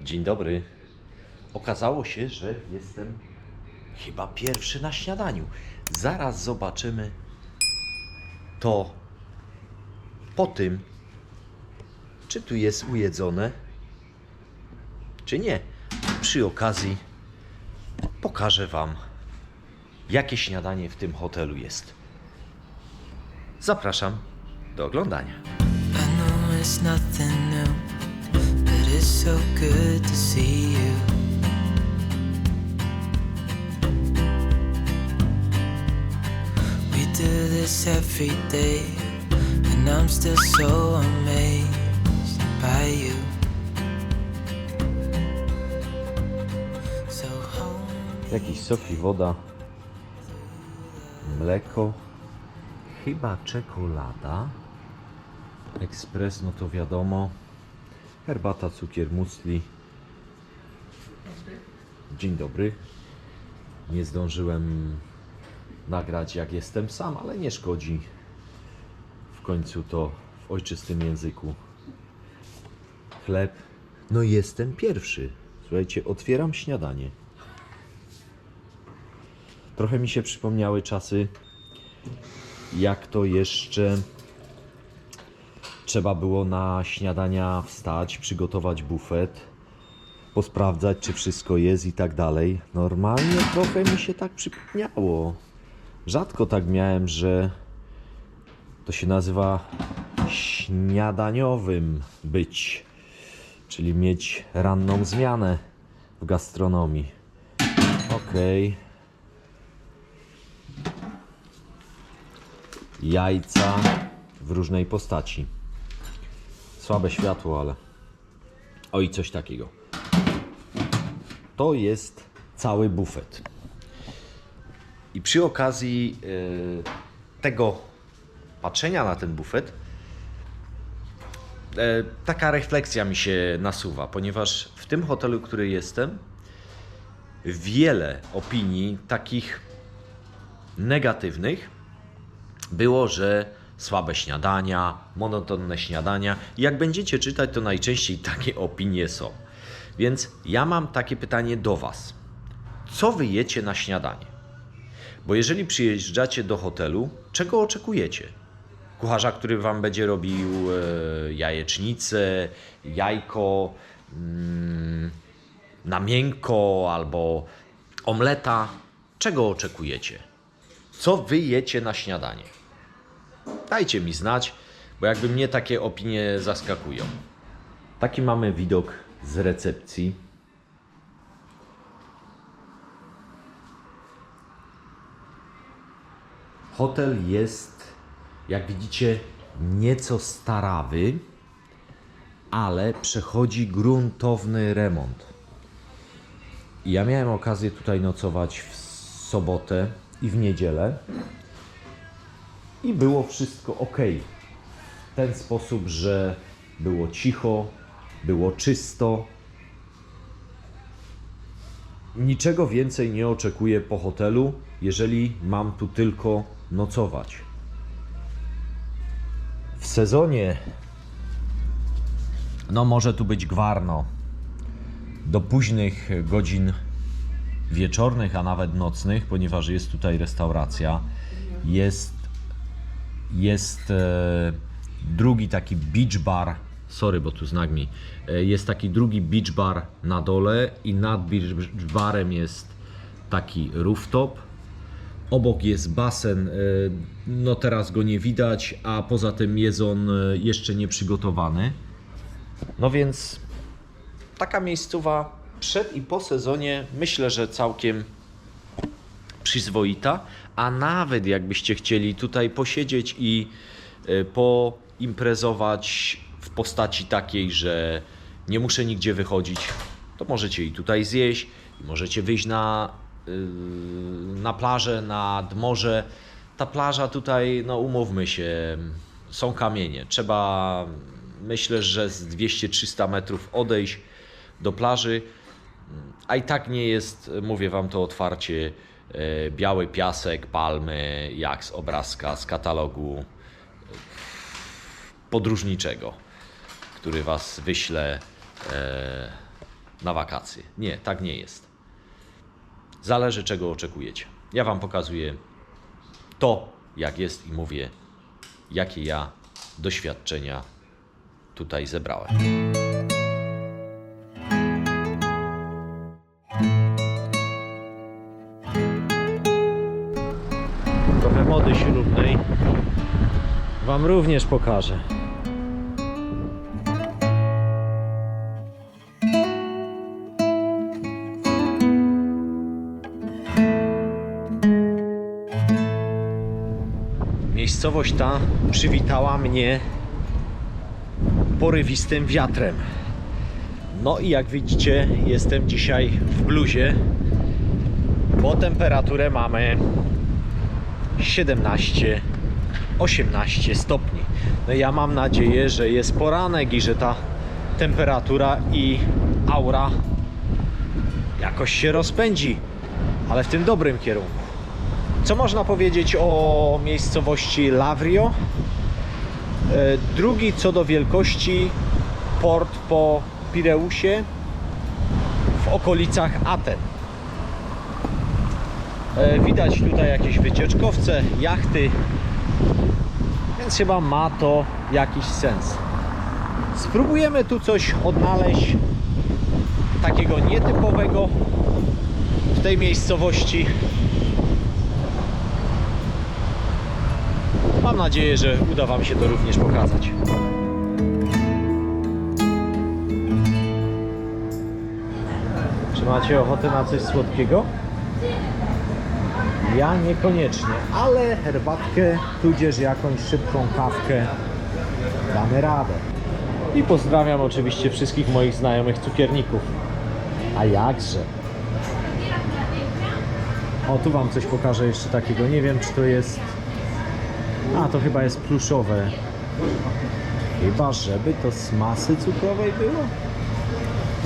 Dzień dobry. Okazało się, że jestem chyba pierwszy na śniadaniu. Zaraz zobaczymy to po tym, czy tu jest ujedzone, czy nie. Przy okazji pokażę Wam, jakie śniadanie w tym hotelu jest. Zapraszam do oglądania. I know it's nothing new, but it's so good to see you. We do this every day, and I'm still so amazed by you. So hold me Jakiś sok i woda, mleko, chyba czekolada, ekspres, no to wiadomo, herbata, cukier, muesli. Dzień dobry. Nie zdążyłem nagrać, jak jestem sam, ale nie szkodzi. W końcu to w ojczystym języku. Chleb. No jestem pierwszy. Słuchajcie, otwieram śniadanie. Trochę mi się przypomniały czasy, jak to jeszcze trzeba było na śniadania wstać, przygotować bufet, posprawdzać, czy wszystko jest i tak dalej. Normalnie trochę mi się tak przypomniało. Rzadko tak miałem, że to się nazywa śniadaniowym być, czyli mieć ranną zmianę w gastronomii. Okej. Jajca w różnej postaci. Słabe światło, ale... Oj, coś takiego. To jest cały bufet. I przy okazji tego patrzenia na ten bufet taka refleksja mi się nasuwa, ponieważ w tym hotelu, który jestem, wiele opinii takich negatywnych było, że słabe śniadania, monotonne śniadania. I jak będziecie czytać, to najczęściej takie opinie są. Więc ja mam takie pytanie do Was. Co wy jecie na śniadanie? Bo jeżeli przyjeżdżacie do hotelu, czego oczekujecie? Kucharza, który Wam będzie robił jajecznicę, jajko, na miękko albo omleta. Czego oczekujecie? Co wy jecie na śniadanie? Dajcie mi znać, bo jakby mnie takie opinie zaskakują. Taki mamy widok z recepcji. Hotel jest, jak widzicie, nieco starawy, ale przechodzi gruntowny remont. I ja miałem okazję tutaj nocować w sobotę i w niedzielę. I było wszystko ok. W ten sposób, że było cicho, było czysto. Niczego więcej nie oczekuję po hotelu, jeżeli mam tu tylko nocować. W sezonie no może tu być gwarno. Do późnych godzin wieczornych, a nawet nocnych, ponieważ jest tutaj restauracja. Jest drugi taki beach bar, sorry, bo tu znak mi, jest taki drugi beach bar na dole i nad beach barem jest taki rooftop. Obok jest basen, no teraz go nie widać, a poza tym jest on jeszcze nie przygotowany. No więc taka miejscowa przed i po sezonie myślę, że całkiem przyzwoita, a nawet jakbyście chcieli tutaj posiedzieć i poimprezować w postaci takiej, że nie muszę nigdzie wychodzić, to możecie i tutaj zjeść, i możecie wyjść na plażę, nad morze. Ta plaża tutaj, no umówmy się, są kamienie. Trzeba, myślę, że z 200-300 metrów odejść do plaży, a i tak nie jest, mówię Wam to otwarcie, biały piasek, palmy, jak z obrazka, z katalogu podróżniczego, który Was wyśle na wakacje. Nie, tak nie jest. Zależy, czego oczekujecie. Ja Wam pokazuję to, jak jest i mówię, jakie ja doświadczenia tutaj zebrałem. Trochę mody ślubnej Wam również pokażę. Miejscowość ta przywitała mnie porywistym wiatrem. No i jak widzicie, jestem dzisiaj w bluzie, bo temperaturę mamy 17-18 stopni. No ja mam nadzieję, że jest poranek i że ta temperatura i aura jakoś się rozpędzi, ale w tym dobrym kierunku. Co można powiedzieć o miejscowości Lavrio? Drugi co do wielkości port po Pireusie w okolicach Aten. Widać tutaj jakieś wycieczkowce, jachty, więc chyba ma to jakiś sens. Spróbujemy tu coś odnaleźć takiego nietypowego w tej miejscowości. Mam nadzieję, że uda Wam się to również pokazać. Czy macie ochotę na coś słodkiego? Ja niekoniecznie, ale herbatkę, tudzież jakąś szybką kawkę damy radę. I pozdrawiam oczywiście wszystkich moich znajomych cukierników. A jakże? O, tu Wam coś pokażę jeszcze takiego. Nie wiem, czy to jest... A, to chyba jest pluszowe. Chyba, żeby to z masy cukrowej było?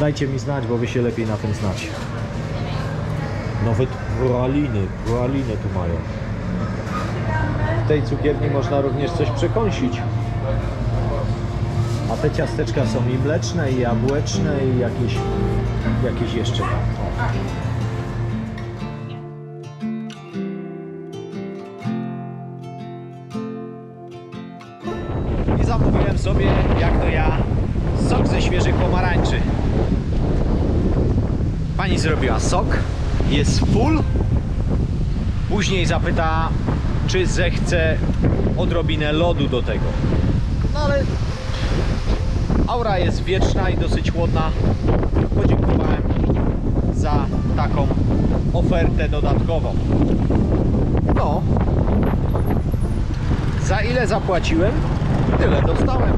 Dajcie mi znać, bo Wy się lepiej na tym znacie. Nawet praliny tu mają. W tej cukierni można również coś przekąsić. A te ciasteczka są i mleczne, i jabłeczne, i jakieś jeszcze tam. I zamówiłem sobie, jak to ja, sok ze świeżych pomarańczy. Pani zrobiła sok, jest full. Później zapyta, czy zechce odrobinę lodu do tego. No ale aura jest wieczna i dosyć chłodna. Podziękowałem za taką ofertę dodatkową. No, za ile zapłaciłem, tyle dostałem.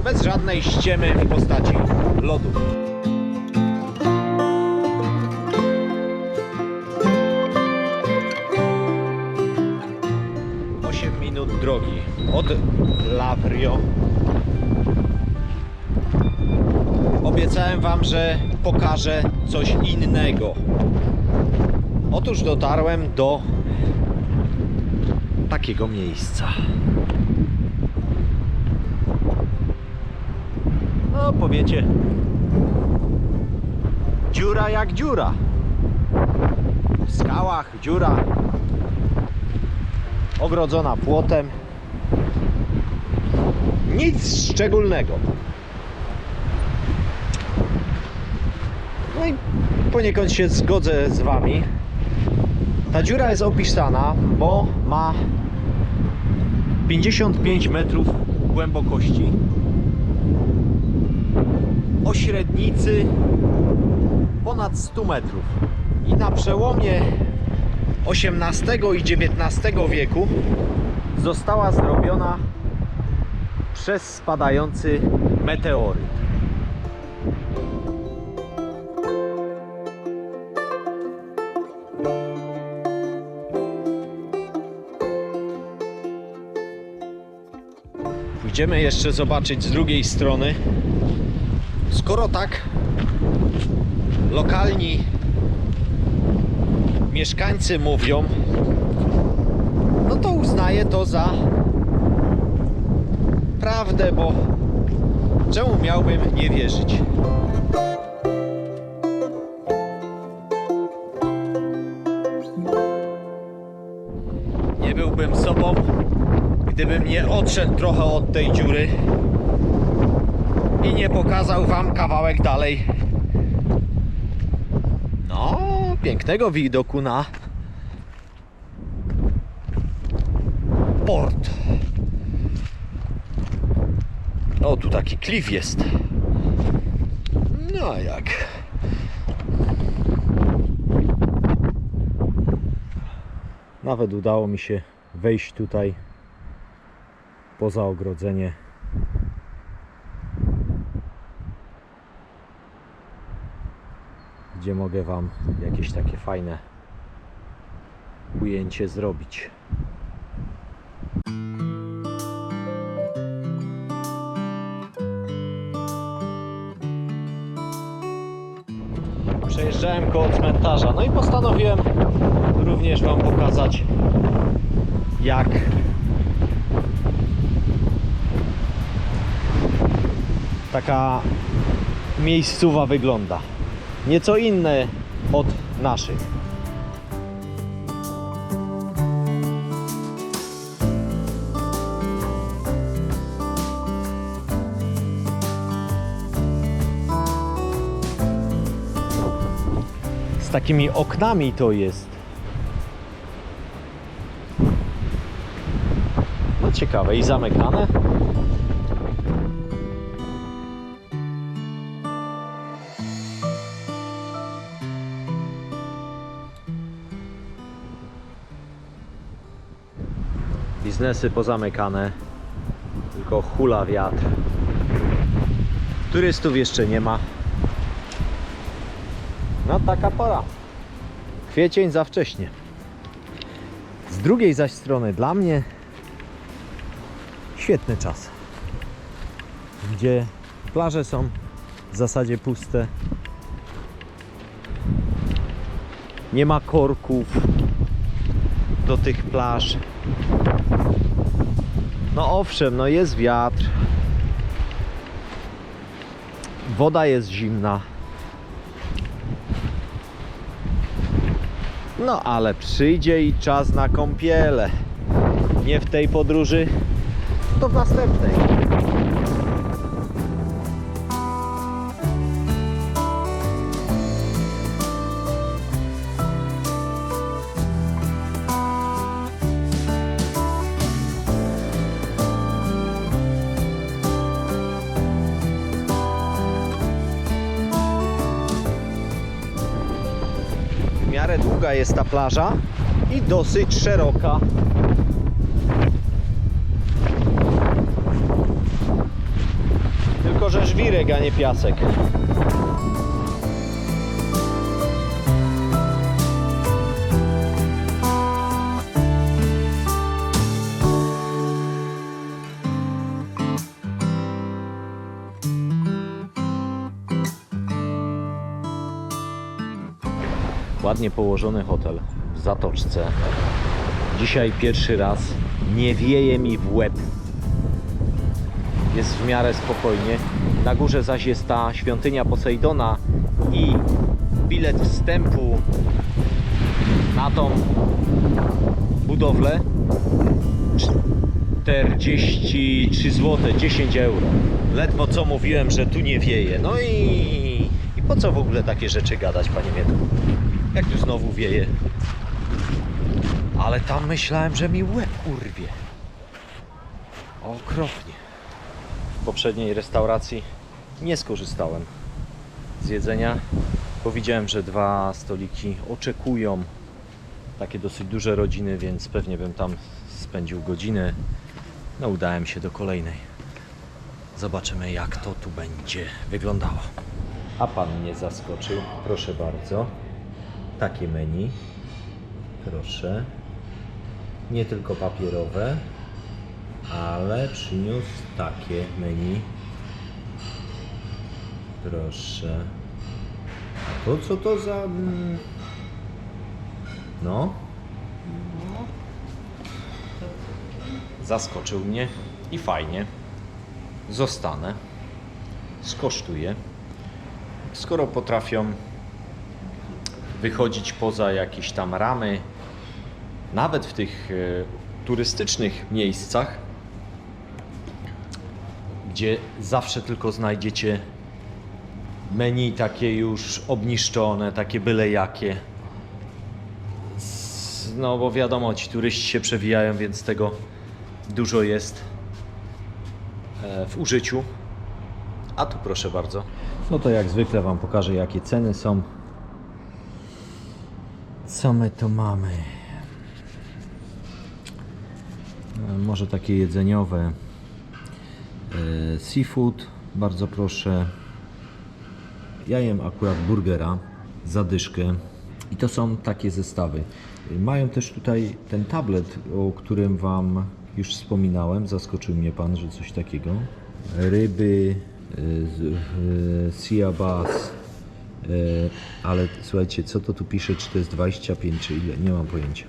Bez żadnej ściemy w postaci lodu. 8 minut drogi od Lavrio. Obiecałem Wam, że pokażę coś innego. Otóż dotarłem do takiego miejsca. No powiecie, dziura jak dziura. W skałach dziura, ogrodzona płotem. Nic szczególnego. No i poniekąd się zgodzę z Wami. Ta dziura jest opisana, bo ma 55 metrów głębokości, o średnicy ponad 100 metrów. I na przełomie XVIII i XIX wieku została zrobiona przez spadający meteoryt. Pójdziemy jeszcze zobaczyć z drugiej strony. Skoro tak lokalni mieszkańcy mówią, no to uznaję to za prawdę, bo czemu miałbym nie wierzyć? gdybym nie odszedł trochę od tej dziury i nie pokazał wam kawałek dalej. No, pięknego widoku na port. O, tu taki klif jest. No a jak? Nawet udało mi się wejść tutaj poza ogrodzenie. Gdzie mogę wam jakieś takie fajne ujęcie zrobić. Przejeżdżałem koło cmentarza, no i postanowiłem również wam pokazać, jak taka miejscowa wygląda. Nieco inne od naszych. Z takimi oknami to jest. No ciekawe i zamykane. Biznesy pozamykane, tylko hula wiatr. Turystów jeszcze nie ma. No taka pora. Kwiecień za wcześnie. Z drugiej zaś strony dla mnie świetny czas, gdzie plaże są w zasadzie puste. Nie ma korków do tych plaż. No owszem, no jest wiatr. Woda jest zimna. No ale przyjdzie i czas na kąpiele. Nie w tej podróży, to w następnej. W miarę długa jest ta plaża i dosyć szeroka. Tylko że żwirek, a nie piasek. Ładnie położony hotel w zatoczce. Dzisiaj pierwszy raz nie wieje mi w łeb. Jest w miarę spokojnie. Na górze zaś jest ta świątynia Posejdona i bilet wstępu na tą budowlę 43 zł, 10 euro. Ledwo co mówiłem, że tu nie wieje. No i po co w ogóle takie rzeczy gadać, panie Mietku? Jak tu znowu wieje. Ale tam myślałem, że mi łeb urwie. Okropnie. W poprzedniej restauracji nie skorzystałem z jedzenia, bo widziałem, że 2 stoliki oczekują. Takie dosyć duże rodziny, więc pewnie bym tam spędził godzinę. No udałem się do kolejnej. Zobaczymy, jak to tu będzie wyglądało. A pan mnie zaskoczył, proszę bardzo. Takie menu, proszę, nie tylko papierowe, ale przyniósł takie menu, proszę. A to co to za... No, zaskoczył mnie i fajnie, zostanę, skosztuję, skoro potrafią wychodzić poza jakieś tam ramy, nawet w tych turystycznych miejscach, gdzie zawsze tylko znajdziecie menu takie już obniszczone, takie byle jakie. No bo wiadomo, ci turyści się przewijają, więc tego dużo jest w użyciu. A tu proszę bardzo. No to jak zwykle Wam pokażę, jakie ceny są. Co my tu mamy? Może takie jedzeniowe. Seafood, bardzo proszę. Ja jem akurat burgera, zadyszkę. I to są takie zestawy. Mają też tutaj ten tablet, o którym Wam już wspominałem. Zaskoczył mnie Pan, że coś takiego. Ryby, sea bass. Ale słuchajcie, co to tu pisze, czy to jest 25, czy ile, nie mam pojęcia.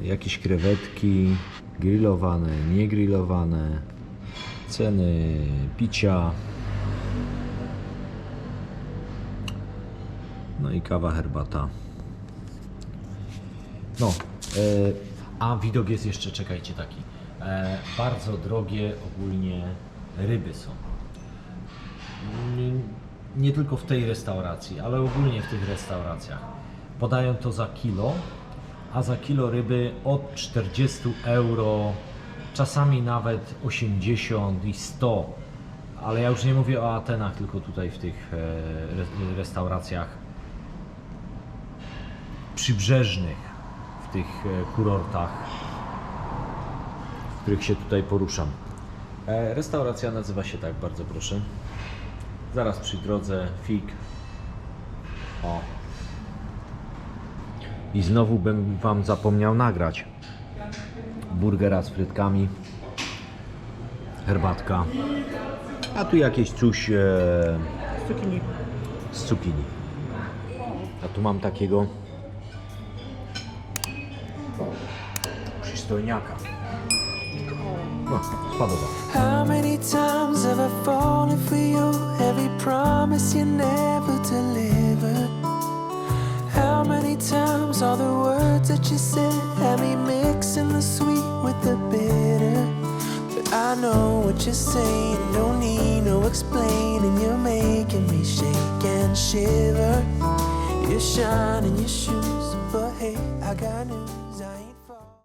Jakieś krewetki, grillowane, niegrillowane, ceny picia, no i kawa, herbata. No, a widok jest jeszcze, czekajcie, taki. Bardzo drogie ogólnie ryby są. Nie tylko w tej restauracji, ale ogólnie w tych restauracjach. Podają to za kilo, a za kilo ryby od 40 euro, czasami nawet 80 i 100. Ale ja już nie mówię o Atenach, tylko tutaj w tych restauracjach przybrzeżnych, w tych kurortach, w których się tutaj poruszam. Restauracja nazywa się tak, bardzo proszę. Zaraz przy drodze Fig. O. I znowu bym Wam zapomniał nagrać. Burgera z frytkami. Herbatka. A tu jakieś coś z cukinii. A tu mam takiego przystojniaka. No, spadowa. How many times have I fallen for you? Every promise you never delivered. How many times all the words that you said had me mixing the sweet with the bitter? But I know what you're saying, don't need no explaining. You're making me shake and shiver. You're shining your shoes, but hey, I got news.